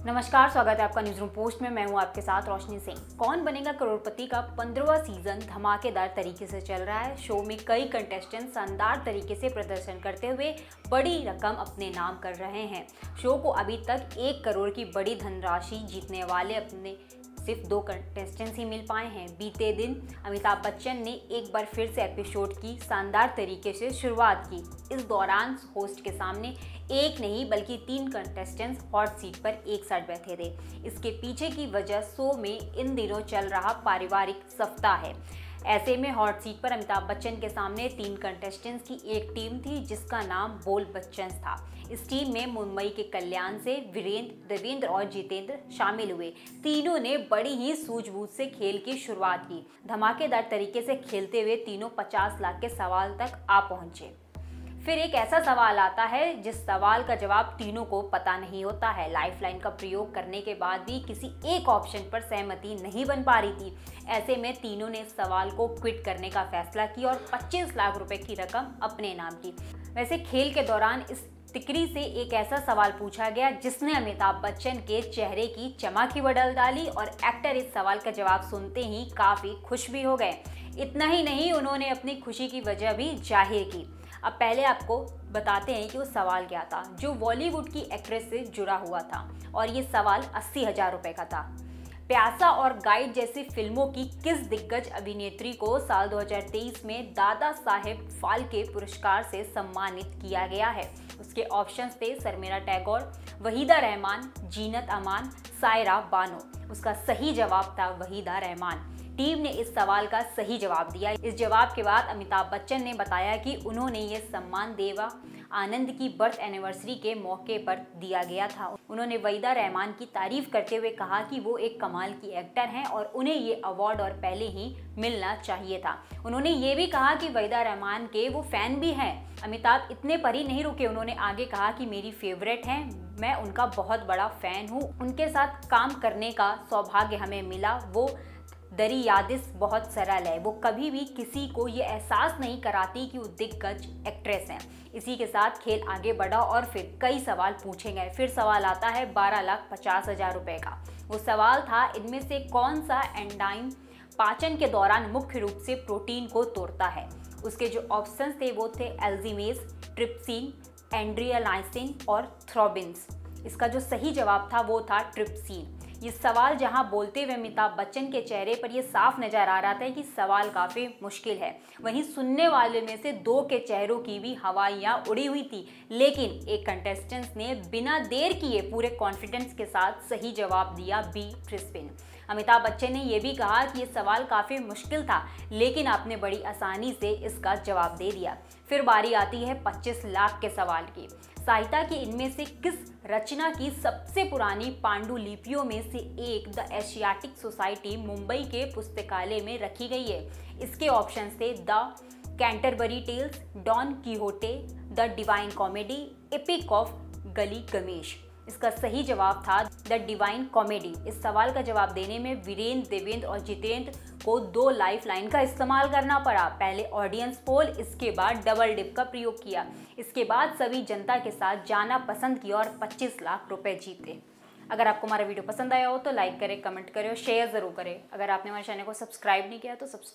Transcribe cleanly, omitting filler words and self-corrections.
नमस्कार, स्वागत है आपका न्यूज रूम पोस्ट में। मैं हूं आपके साथ रोशनी सिंह। कौन बनेगा करोड़पति का 15वां सीजन धमाकेदार तरीके से चल रहा है। शो में कई कंटेस्टेंट शानदार तरीके से प्रदर्शन करते हुए बड़ी रकम अपने नाम कर रहे हैं। शो को अभी तक 1 करोड़ की बड़ी धनराशि जीतने वाले अपने सिर्फ 2 कंटेस्टेंट्स ही मिल पाए हैं। बीते दिन अमिताभ बच्चन ने एक बार फिर से एपिसोड की शानदार तरीके से शुरुआत की। इस दौरान होस्ट के सामने एक नहीं बल्कि 3 कंटेस्टेंट्स हॉट सीट पर एक साथ बैठे थे। इसके पीछे की वजह शो में इन दिनों चल रहा पारिवारिक सप्ताह है। ऐसे में हॉट सीट पर अमिताभ बच्चन के सामने 3 कंटेस्टेंट्स की एक टीम थी जिसका नाम बोल बच्चन था। इस टीम में मुंबई के कल्याण से वीरेंद्र, देवेंद्र और जितेंद्र शामिल हुए। तीनों ने बड़ी ही सूझबूझ से खेल की शुरुआत की। धमाकेदार तरीके से खेलते हुए तीनों 50 लाख के सवाल तक आ पहुंचे। फिर एक ऐसा सवाल आता है जिस सवाल का जवाब तीनों को पता नहीं होता है। लाइफलाइन का प्रयोग करने के बाद भी किसी एक ऑप्शन पर सहमति नहीं बन पा रही थी। ऐसे में तीनों ने इस सवाल को क्विट करने का फैसला किया और 25 लाख रुपए की रकम अपने नाम की। वैसे खेल के दौरान इस तिकड़ी से एक ऐसा सवाल पूछा गया जिसने अमिताभ बच्चन के चेहरे की चमक ही बदल डाली और एक्टर इस सवाल का जवाब सुनते ही काफी खुश भी हो गए। इतना ही नहीं, उन्होंने अपनी खुशी की वजह भी जाहिर की। अब पहले आपको बताते हैं कि वो सवाल क्या था जो बॉलीवुड की एक्ट्रेस से जुड़ा हुआ था, और ये सवाल 80,000 रुपए का था। प्यासा और गाइड जैसी फिल्मों की किस दिग्गज अभिनेत्री को साल 2023 में दादा साहेब फाल्के पुरस्कार से सम्मानित किया गया है? उसके ऑप्शंस थे शर्मिला टैगोर, वहीदा रहमान, जीनत अमान, सायरा बानो। उसका सही जवाब था वहीदा रहमान। टीम ने इस सवाल का सही जवाब दिया। इस जवाब के बाद अमिताभ बच्चन ने बताया कि उन्होंने ये सम्मान देवा आनंद की बर्थ एनिवर्सरी के मौके पर दिया गया था। उन्होंने वहीदा रहमान की तारीफ करते हुए कहा कि वो एक कमाल की एक्टर हैं और उन्हें ये अवार्ड और पहले ही मिलना चाहिए था। उन्होंने ये भी कहा कि वहीदा रहमान के वो फैन भी हैं। अमिताभ इतने पर ही नहीं रुके, उन्होंने आगे कहा कि मेरी फेवरेट हैं, मैं उनका बहुत बड़ा फैन हूँ, उनके साथ काम करने का सौभाग्य हमें मिला। वो दरी यादिस बहुत सरल है, वो कभी भी किसी को ये एहसास नहीं कराती कि वो दिग्गज एक्ट्रेस हैं। इसी के साथ खेल आगे बढ़ा और फिर कई सवाल पूछे गए। फिर सवाल आता है 12,50,000 रुपए का। वो सवाल था, इनमें से कौन सा एंजाइम पाचन के दौरान मुख्य रूप से प्रोटीन को तोड़ता है? उसके जो ऑप्शंस थे वो थे एल्जीमेज, ट्रिप्सिन, एंड्रियालाइसिन और थ्रोबिन्स। इसका जो सही जवाब था वो था ट्रिप्सिन। ये सवाल जहां बोलते हुए अमिताभ बच्चन के चेहरे पर यह साफ नजर आ रहा था कि सवाल काफी मुश्किल है। वहीं सुनने वाले में से 2 के चेहरों की भी हवाइयां उड़ी हुई थी, लेकिन एक कंटेस्टेंट ने बिना देर किए पूरे कॉन्फिडेंस के साथ सही जवाब दिया, बी ट्रिप्सिन। अमिताभ बच्चन ने यह भी कहा कि यह सवाल काफी मुश्किल था, लेकिन आपने बड़ी आसानी से इसका जवाब दे दिया। फिर बारी आती है 25 लाख के सवाल की। साहित्य की इनमें से किस रचना की सबसे पुरानी पांडुलिपियों में से एक द एशियाटिक सोसाइटी मुंबई के पुस्तकालय में रखी गई है? इसके ऑप्शंस थे the Canterbury Tales, Don Quixote, the Divine Comedy, epic of Gilgamesh. इसका सही जवाब था द डिवाइन कॉमेडी। इस सवाल का जवाब देने में वीरेंद्र, देवेंद्र और जितेंद्र को 2 लाइफलाइन का इस्तेमाल करना पड़ा। पहले ऑडियंस पोल, इसके बाद डबल डिप का प्रयोग किया। इसके बाद सभी जनता के साथ जाना पसंद किया और 25 लाख रुपए जीते। अगर आपको हमारा वीडियो पसंद आया हो तो लाइक करें, कमेंट करें और शेयर जरूर करें। अगर आपने हमारे चैनल को सब्सक्राइब नहीं किया तो सब्सक्राइब